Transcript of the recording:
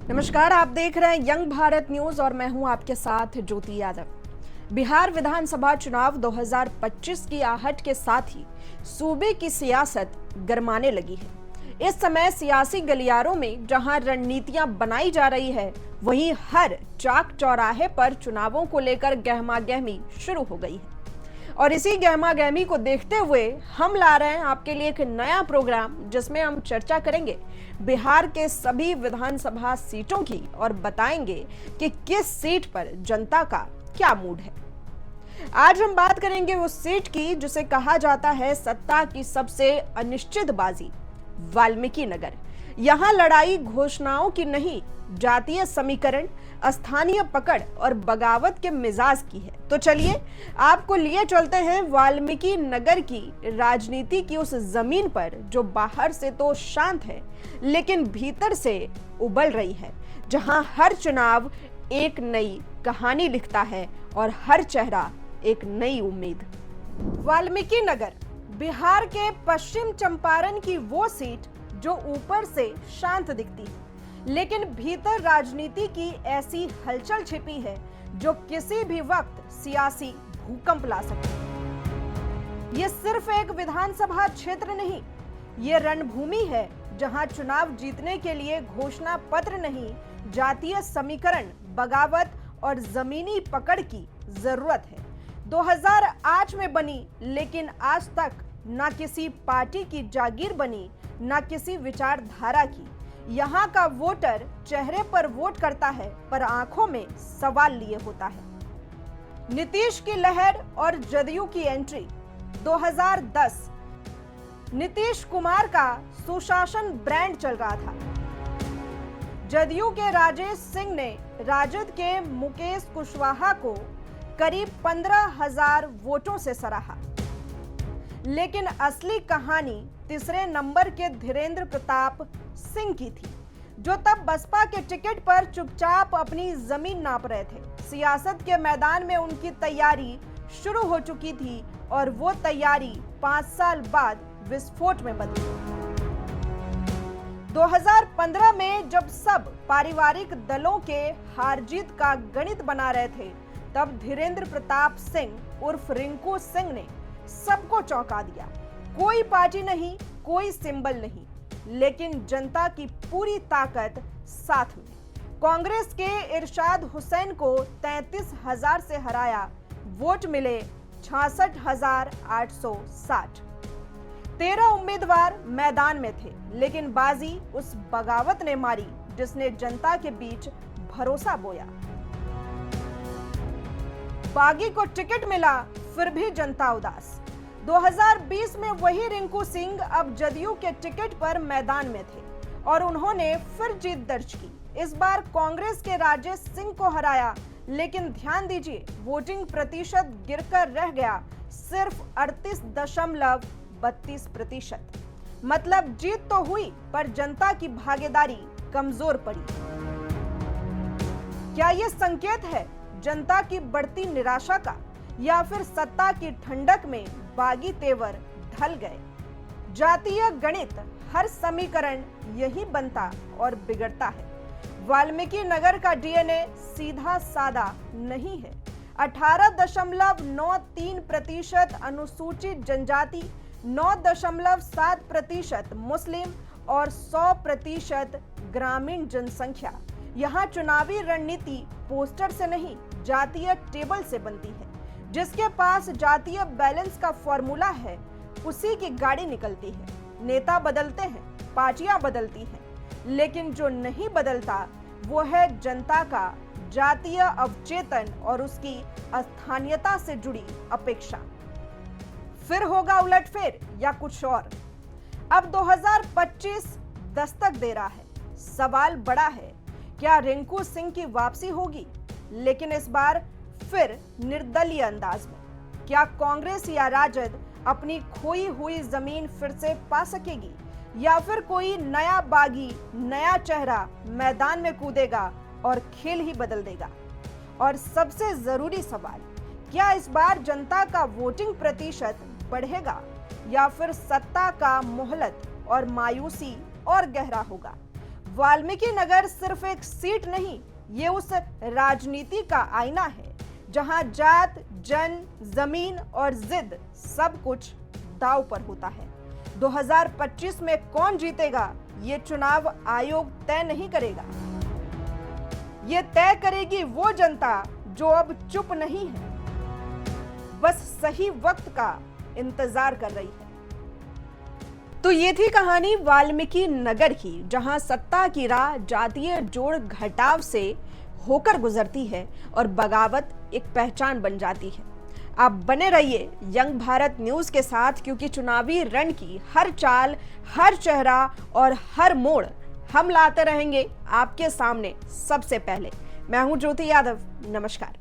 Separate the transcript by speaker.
Speaker 1: नमस्कार, आप देख रहे हैं यंग भारत न्यूज और मैं हूं आपके साथ ज्योति यादव। बिहार विधानसभा चुनाव 2025 की आहट के साथ ही सूबे की सियासत गरमाने लगी है। इस समय सियासी गलियारों में जहां रणनीतियां बनाई जा रही है, वहीं हर चाक चौराहे पर चुनावों को लेकर गहमागहमी शुरू हो गई है। और इसी गहमागहमी को देखते हुए हम ला रहे हैं आपके लिए एक नया प्रोग्राम, जिसमें हम चर्चा करेंगे बिहार के सभी विधानसभा सीटों की और बताएंगे कि किस सीट पर जनता का क्या मूड है। आज हम बात करेंगे उस सीट की जिसे कहा जाता है सत्ता की सबसे अनिश्चित बाजी, वाल्मीकि नगर। यहां लड़ाई घोषणाओं की नहीं, जातीय समीकरण, स्थानीय पकड़ और बगावत के मिजाज की है। तो चलिए आपको लिए चलते हैं वाल्मीकि नगर की राजनीति की उस जमीन पर जो बाहर से तो शांत है लेकिन भीतर से उबल रही है, जहां हर चुनाव एक नई कहानी लिखता है और हर चेहरा एक नई उम्मीद। वाल्मीकि नगर बिहार के पश्चिम चंपारण की वो सीट जो ऊपर से शांत दिखती है लेकिन भीतर राजनीति की ऐसी हलचल छिपी है जो किसी भी वक्त सियासी भूकंप ला सकती है। ये सिर्फ एक विधानसभा क्षेत्र नहीं, ये रणभूमि है जहां चुनाव जीतने के लिए घोषणा पत्र नहीं, जातीय समीकरण, बगावत और जमीनी पकड़ की जरूरत है। 2008 में बनी लेकिन आज तक ना किसी पार्टी की जागीर बनी, ना किसी विचारधारा की। यहाँ का वोटर चेहरे पर वोट करता है पर आंखों में सवाल लिए होता है। नीतीश की लहर और जदयू की एंट्री 2010। नीतीश कुमार का सुशासन ब्रांड चल रहा था। जदयू के राजेश सिंह ने राजद के मुकेश कुशवाहा को करीब 15,000 वोटों से सराहा। लेकिन असली कहानी तीसरे नंबर के धीरेन्द्र प्रताप सिंह की थी, जो तब बसपा के टिकट पर चुपचाप अपनी जमीन नाप रहे थे। सियासत के मैदान में उनकी तैयारी शुरू हो चुकी थी और वो तैयारी 5 साल बाद विस्फोट में बदली। 2015 में जब सब पारिवारिक दलों के हार जीत का गणित बना रहे थे, तब धीरेन्द्र प्रताप सिंह उर्फ रिंकू सिंह ने सबको चौंका दिया। कोई पार्टी नहीं, कोई सिंबल नहीं, लेकिन जनता की पूरी ताकत साथ में। कांग्रेस के इरशाद हुसैन को 33,000 से हराया, वोट मिले 66,860। 13 उम्मीदवार मैदान में थे, लेकिन बाजी उस बगावत ने मारी जिसने जनता के बीच भरोसा बोया। बागी को टिकट मिला, फिर भी जनता उदास। 2020 में वही रिंकू सिंह अब जदयू के टिकट पर मैदान में थे और उन्होंने फिर जीत दर्ज की। इस बार कांग्रेस के राजेश सिंह को हराया, लेकिन ध्यान दीजिए वोटिंग प्रतिशत गिरकर रह गया सिर्फ 38.32%। मतलब जीत तो हुई पर जनता की भागीदारी कमजोर पड़ी। क्या यह संकेत है जनता की बढ़ती निराशा का, या फिर सत्ता की ठंडक में बागी तेवर ढल गए? जातीय गणित, हर समीकरण यही बनता और बिगड़ता है। वाल्मीकि नगर का डीएनए सीधा सादा नहीं है। 18.93% अनुसूचित जनजाति, 9.7% मुस्लिम और 100% ग्रामीण जनसंख्या। यहाँ चुनावी रणनीति पोस्टर से नहीं, जातीय टेबल से बनती है। जिसके पास जातीय बैलेंस का फॉर्मूला है, उसी की गाड़ी निकलती है। नेता बदलते हैं, पार्टियां बदलती हैं, लेकिन जो नहीं बदलता वो है जनता का जातीय अवचेतन और उसकी स्थानीयता से जुड़ी अपेक्षा। फिर होगा उलटफेर या कुछ और? अब 2025 दस्तक दे रहा है। सवाल बड़ा है, क्या रिंकू सिंह की वापसी होगी, लेकिन इस बार फिर निर्दलीय अंदाज में? क्या कांग्रेस या राजद अपनी खोई हुई जमीन फिर से पा सकेगी, या फिर कोई नया बागी, नया चेहरा मैदान में कूदेगा और खेल ही बदल देगा? और सबसे जरूरी सवाल, क्या इस बार जनता का वोटिंग प्रतिशत बढ़ेगा या फिर सत्ता का मोहलत और मायूसी और गहरा होगा? वाल्मीकि नगर सिर्फ एक सीट नहीं, ये उस राजनीति का आईना है जहां जात, जन, जमीन और जिद सब कुछ दांव पर होता है। 2025 में कौन जीतेगा, ये चुनाव आयोग तय नहीं करेगा। ये तय करेगी वो जनता जो अब चुप नहीं है, बस सही वक्त का इंतजार कर रही है। तो ये थी कहानी वाल्मीकि नगर की, जहां सत्ता की राह जातीय जोड़ घटाव से होकर गुजरती है और बगावत एक पहचान बन जाती है। आप बने रहिए यंग भारत न्यूज के साथ, क्योंकि चुनावी रण की हर चाल, हर चेहरा और हर मोड़ हम लाते रहेंगे आपके सामने सबसे पहले। मैं हूं ज्योति यादव, नमस्कार।